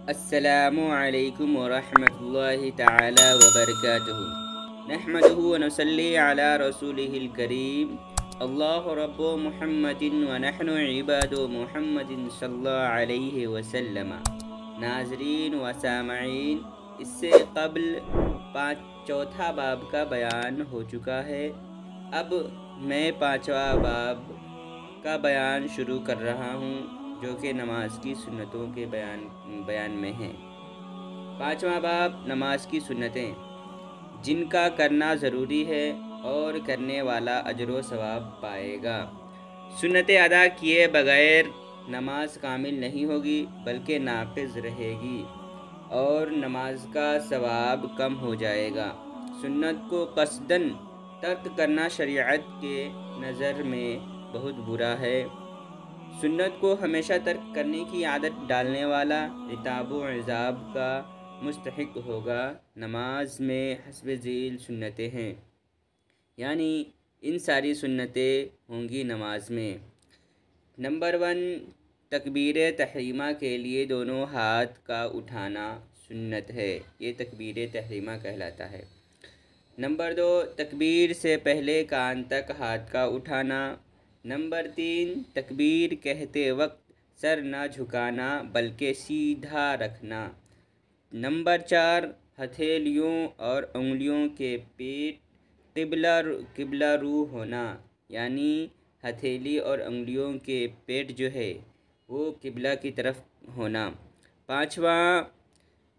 السلام علیکم ورحمۃ اللہ تعالی وبرکاتہ نحمدہ ونصلی علی رسولہ الکریم اللہ رب محمد ونحن عباد محمد صلی اللہ علیہ وسلم۔ ناظرین و سامعین، اس سے قبل چوتھا باب کا بیان ہو چکا ہے۔ اب میں پانچواں باب کا بیان شروع کر رہا ہوں، جو کہ نماز کی سنتوں کے بیان میں ہے۔ پانچواں باب نماز کی سنتیں، جن کا کرنا ضروری ہے اور کرنے والا اجر و ثواب پائے گا۔ سنتیں ادا کیے بغیر نماز کامل نہیں ہوگی، بلکہ ناقص رہے گی اور نماز کا ثواب کم ہو جائے گا۔ سنت کو قصداً ترک کرنا شریعت کے نظر میں بہت برا ہے۔ سنت کو ہمیشہ ترک کرنے کی عادت ڈالنے والا عتاب و عذاب کا مستحق ہوگا۔ نماز میں حسب ذیل سنتیں ہیں، یعنی ان ساری سنتیں ہوں گی نماز میں۔ نمبر 1، تکبیر تحریمہ کے لیے دونوں ہاتھ کا اٹھانا سنت ہے، یہ تکبیر تحریمہ کہلاتا ہے۔ نمبر 2، تکبیر سے پہلے کان تک ہاتھ کا اٹھانا۔ نمبر 3، تکبیر کہتے وقت سر نہ جھکانا بلکہ سیدھا رکھنا۔ نمبر 4، ہتھیلیوں اور انگلیوں کے پیٹ قبلہ رو ہونا، یعنی ہتھیلی اور انگلیوں کے پیٹ جو ہے وہ قبلہ کی طرف ہونا۔ 5واں،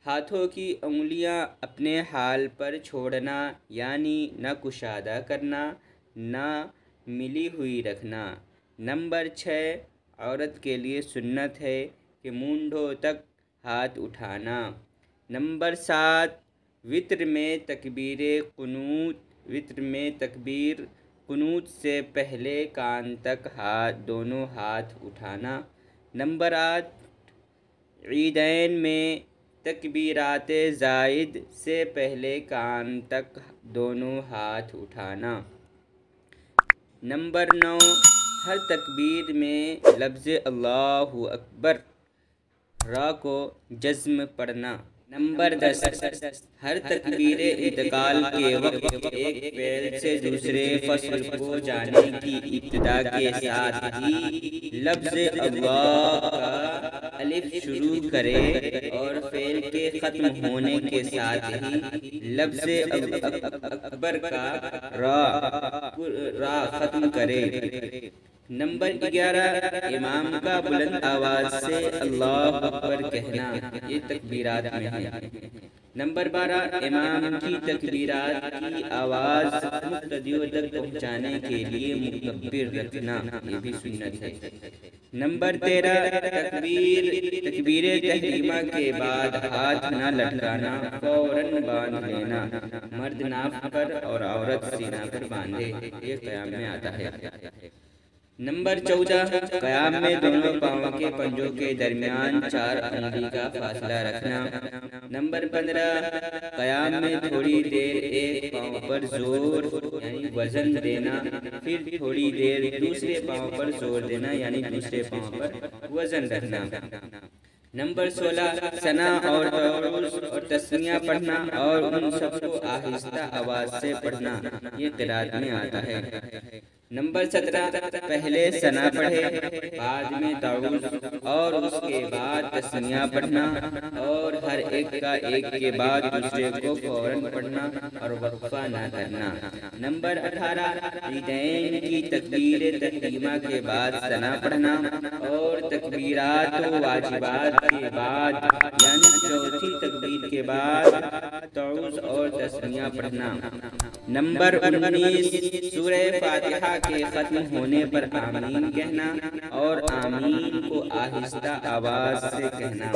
ہاتھوں کی انگلیاں اپنے حال پر چھوڑنا، یعنی نہ کشادہ کرنا نہ ملی ہوئی رکھنا۔ نمبر 6، عورت کے لیے سنت ہے کہ مونڈھوں تک ہاتھ اٹھانا۔ نمبر 7، وتر میں تکبیر قنوت سے پہلے کان تک دونوں ہاتھ اٹھانا۔ نمبر 8، عیدین میں تکبیرات زائد سے پہلے کان تک دونوں ہاتھ اٹھانا۔ نمبر 9، ہر تکبیر میں لفظ اللہ اکبر را کو جزم پڑھنا۔ نمبر 10، ہر تکبیر انتقال کے وقت ایک فعل سے دوسرے فصل کو جانے کی ابتدا کے ساتھ ہی لفظ اللہ کا الف شروع کرے اور فعل کے ختم ہونے کے ساتھ ہی لفظ اکبر کا را ختم کرے۔ نمبر 11، امام کا بلند آواز سے اللہ اکبر کہنا، یہ تکبیرات میں ہے۔ نمبر 12، امام کی تکبیرات کی آواز مقتدیوں تک پہنچانے کے لیے مکبر رکھنا، یہ بھی سنت ہے۔ نمبر 13، تکبیر تحریمہ کے بعد ہاتھ نہ لٹکانا، فوراً باندھ لینا۔ مرد ناف پر اور عورت سینہ پر باندھے، یہ قیام میں آتا ہے۔ نمبر 14، قیام میں دونوں پاؤں کے پنجوں کے درمیان 4 انگلی کا فاصلہ رکھنا۔ نمبر 15، قیام میں تھوڑی دیر ایک پاؤں پر زور یعنی وزن دینا، پھر تھوڑی دیر دوسرے پاؤں پر زور دینا، یعنی دوسرے پاؤں پر وزن رکھنا۔ نمبر 16، ثنا اور تعوذ اور تسمیہ پڑھنا اور ان سب کو آہستہ آواز سے پڑھنا، یہ قرات میں آتا ہے۔ نمبر 17، پہلے ثنا پڑھے، بعد میں تعوذ اور اس کے بعد تسمیہ پڑھنا، اور ہر ایک کا ایک کے بعد دوسرے کو فوراً پڑھنا اور وقفہ نہ کرنا۔ نمبر 18، عیدین کی تکبیر تحریمہ کے بعد ثنا پڑھنا اور تکبیرات و واجبات کے بعد یعنی چوتھی تکبیر کے بعد تعوذ اور تسمیہ پڑھنا۔ نمبر 19، سورہ فاتحہ کے ختم ہونے پر آمین کہنا اور آمین کو آہستہ آواز سے کہنا۔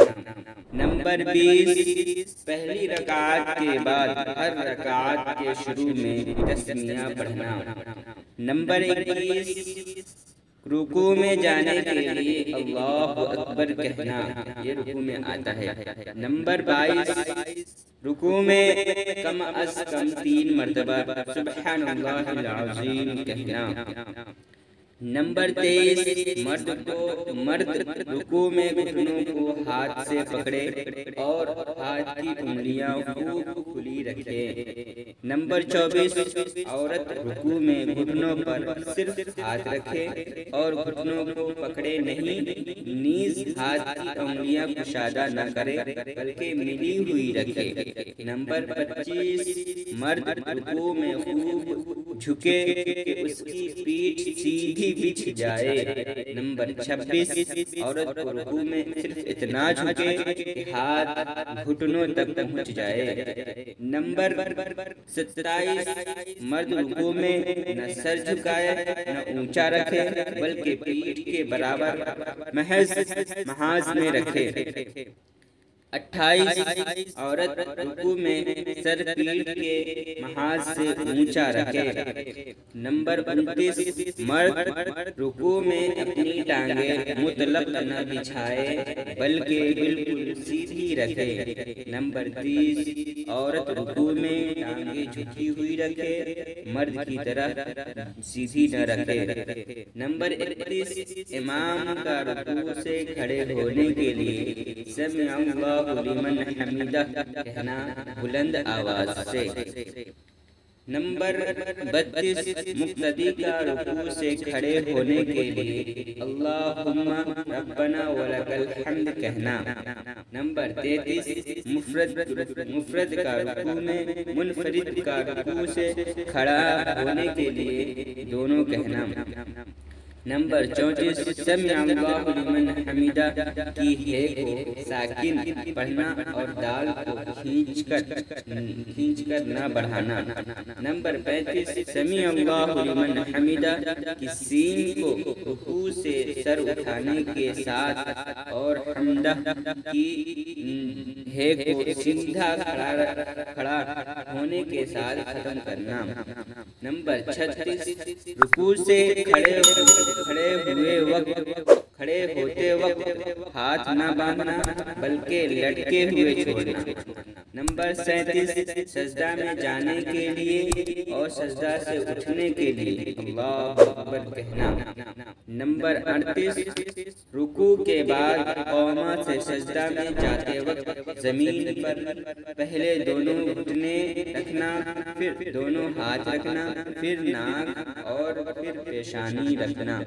نمبر 20، پہلی رکعت کے بعد ہر رکعت کے شروع میں تسمیہ پڑھنا۔ نمبر 21، رکوع میں جانے کے لیے اللہ اکبر کہنا، یہ رکوع میں آتا ہے۔ نمبر 22، رکوع میں کم از کم 3 مرتبہ سبحان اللہ العظیم کہنا۔ نمبر 23، مرد رکوع میں گھٹنوں کو ہاتھ سے پکڑے اور ہاتھ کی انگلیاں خوب کھلی رکھے۔ نمبر 24، عورت رکوع میں گھٹنوں پر صرف ہاتھ رکھے اور گھٹنوں کو پکڑے نہیں، نیز ہاتھ کی انگلیاں کشادہ نہ کرے بلکہ ملی ہوئی رکھے۔ نمبر 25، مرد رکوع میں خوب جھکے کہ اس کی پیٹھ سیدھی بچھ جائے۔ نمبر 26، عورت کو رکوع میں صرف اتنا جھکے کہ ہاتھ گھٹنوں تک پہنچ جائے۔ نمبر 27، مرد رکوع میں نہ سر جھکائے نہ اونچا رکھے بلکہ پیٹھ کے برابر محاذ میں رکھے۔ 28، عورت رکوع میں سر پیٹھ کے محاذ سے اونچا رکھے۔ نمبر 29، مرد رکوع میں اپنی ٹانگیں مطلق نہ بچھائے بلکہ بالکل سیدھی رکھے۔ نمبر 30، عورت رکوع میں ٹانگیں جھکی ہوئی رکھے، مرد کی طرح سیدھی نہ رکھے۔ نمبر 31، امام کا رکوع سے کھڑے ہونے کے لیے سمع اللہ لمن حمیدہ کہنا بلند آواز سے۔ نمبر 32، مقتدی کا رکوع سے کھڑے ہونے کے لیے اللہم ربنا ولک الحمد کہنا۔ نمبر 33، مفرد کا رکوع میں منفرد کا رکوع سے کھڑا ہونے کے لیے دونوں کہنا۔ نمبر 34، سمع اللہ لمن حمیدہ کی ہے کو ساکن پڑھنا اور دال کو کھینچ کر نہ بڑھانا۔ نمبر 35، سمع اللہ لمن حمیدہ کی سین کو رکوع سے سر اٹھانے کے ساتھ اور حمدہ کی ہے کو سیدھا کھڑا ہونے کے ساتھ ختم کرنا۔ نمبر 36، رکوع سے کھڑے ہوتے وقت ہاتھ نہ باندھنا بلکہ لٹکے ہوئے چھوڑنا۔ نمبر 37، سجدہ میں جانے کے لیے اور سجدہ سے اٹھنے کے لیے اللہ اکبر کہنا۔ نمبر 38، رکوع کے بعد قوما سے سجدہ میں جاتے وقت زمین پر پہلے دونوں گھٹنے رکھنا، پھر دونوں ہاتھ رکھنا، پھر ناک اور پھر پیشانی رکھنا۔